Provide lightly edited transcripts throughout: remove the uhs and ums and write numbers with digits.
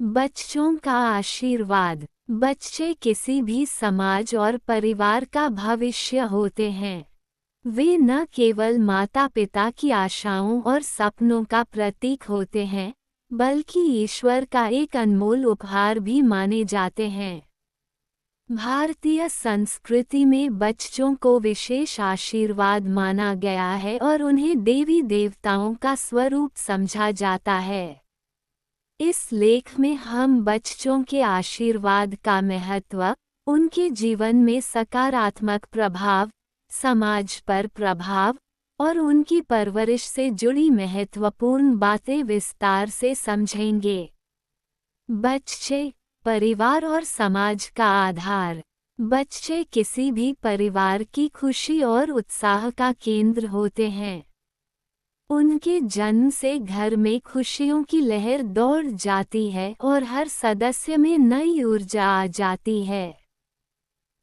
बच्चों का आशीर्वाद। बच्चे किसी भी समाज और परिवार का भविष्य होते हैं। वे न केवल माता पिता की आशाओं और सपनों का प्रतीक होते हैं, बल्कि ईश्वर का एक अनमोल उपहार भी माने जाते हैं। भारतीय संस्कृति में बच्चों को विशेष आशीर्वाद माना गया है और उन्हें देवी देवताओं का स्वरूप समझा जाता है। इस लेख में हम बच्चों के आशीर्वाद का महत्व, उनके जीवन में सकारात्मक प्रभाव, समाज पर प्रभाव और उनकी परवरिश से जुड़ी महत्वपूर्ण बातें विस्तार से समझेंगे। बच्चे, परिवार और समाज का आधार। बच्चे किसी भी परिवार की खुशी और उत्साह का केंद्र होते हैं। उनके जन्म से घर में खुशियों की लहर दौड़ जाती है और हर सदस्य में नई ऊर्जा आ जाती है।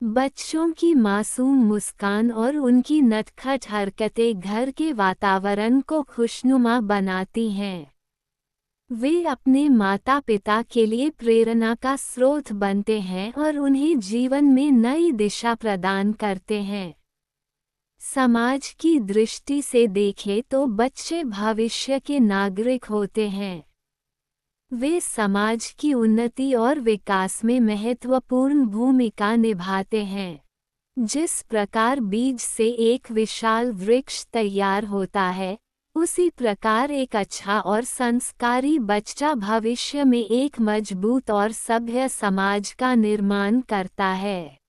बच्चों की मासूम मुस्कान और उनकी नटखट हरकतें घर के वातावरण को खुशनुमा बनाती हैं। वे अपने माता पिता के लिए प्रेरणा का स्रोत बनते हैं और उन्हें जीवन में नई दिशा प्रदान करते हैं। समाज की दृष्टि से देखें तो बच्चे भविष्य के नागरिक होते हैं। वे समाज की उन्नति और विकास में महत्वपूर्ण भूमिका निभाते हैं। जिस प्रकार बीज से एक विशाल वृक्ष तैयार होता है, उसी प्रकार एक अच्छा और संस्कारी बच्चा भविष्य में एक मजबूत और सभ्य समाज का निर्माण करता है।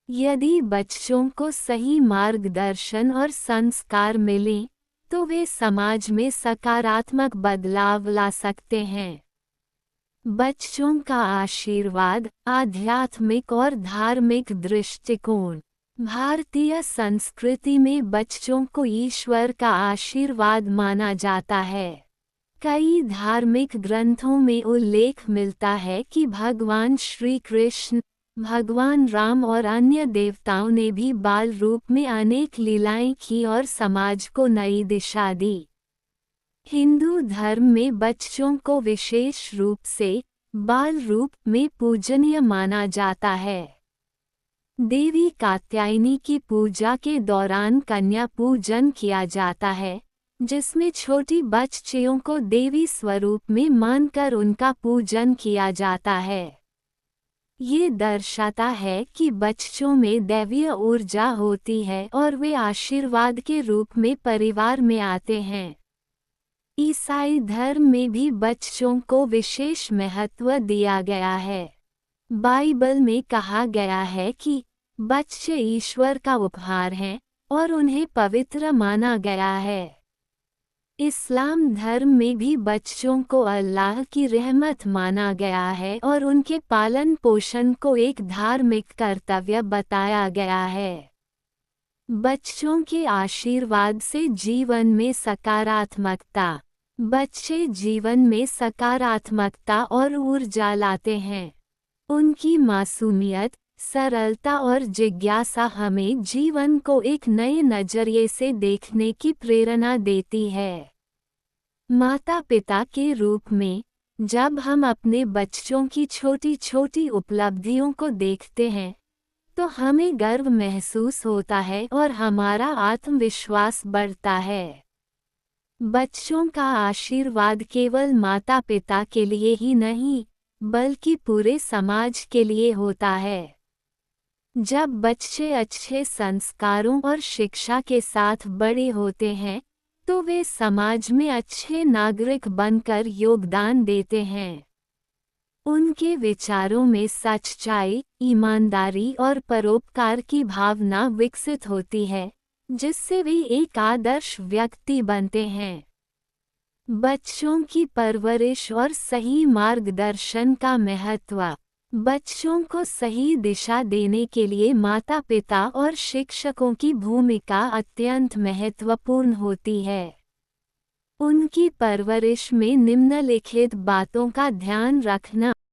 यदि बच्चों को सही मार्गदर्शन और संस्कार मिलें, तो वे समाज में सकारात्मक बदलाव ला सकते हैं। बच्चों का आशीर्वाद, आध्यात्मिक और धार्मिक दृष्टिकोण। भारतीय संस्कृति में बच्चों को ईश्वर का आशीर्वाद माना जाता है। कई धार्मिक ग्रंथों में उल्लेख मिलता है कि भगवान श्री कृष्ण, भगवान राम और अन्य देवताओं ने भी बाल रूप में अनेक लीलाएं की और समाज को नई दिशा दी। हिंदू धर्म में बच्चों को विशेष रूप से बाल रूप में पूजनीय माना जाता है। देवी कात्यायनी की पूजा के दौरान कन्या पूजन किया जाता है, जिसमें छोटी बच्चियों को देवी स्वरूप में मानकर उनका पूजन किया जाता है। ये दर्शाता है कि बच्चों में दैवीय ऊर्जा होती है और वे आशीर्वाद के रूप में परिवार में आते हैं। ईसाई धर्म में भी बच्चों को विशेष महत्व दिया गया है। बाइबल में कहा गया है कि बच्चे ईश्वर का उपहार हैं और उन्हें पवित्र माना गया है। इस्लाम धर्म में भी बच्चों को अल्लाह की रहमत माना गया है और उनके पालन पोषण को एक धार्मिक कर्तव्य बताया गया है। बच्चों के आशीर्वाद से जीवन में सकारात्मकता। बच्चे जीवन में सकारात्मकता और ऊर्जा लाते हैं। उनकी मासूमियत, सरलता और जिज्ञासा हमें जीवन को एक नए नजरिए से देखने की प्रेरणा देती है। माता पिता के रूप में, जब हम अपने बच्चों की छोटी छोटी उपलब्धियों को देखते हैं, तो हमें गर्व महसूस होता है और हमारा आत्मविश्वास बढ़ता है। बच्चों का आशीर्वाद केवल माता पिता के लिए ही नहीं, बल्कि पूरे समाज के लिए होता है। जब बच्चे अच्छे संस्कारों और शिक्षा के साथ बड़े होते हैं, तो वे समाज में अच्छे नागरिक बनकर योगदान देते हैं। उनके विचारों में सच्चाई, ईमानदारी और परोपकार की भावना विकसित होती है, जिससे वे एक आदर्श व्यक्ति बनते हैं। बच्चों की परवरिश और सही मार्गदर्शन का महत्व। बच्चों को सही दिशा देने के लिए माता पिता और शिक्षकों की भूमिका अत्यंत महत्वपूर्ण होती है। उनकी परवरिश में निम्नलिखित बातों का ध्यान रखना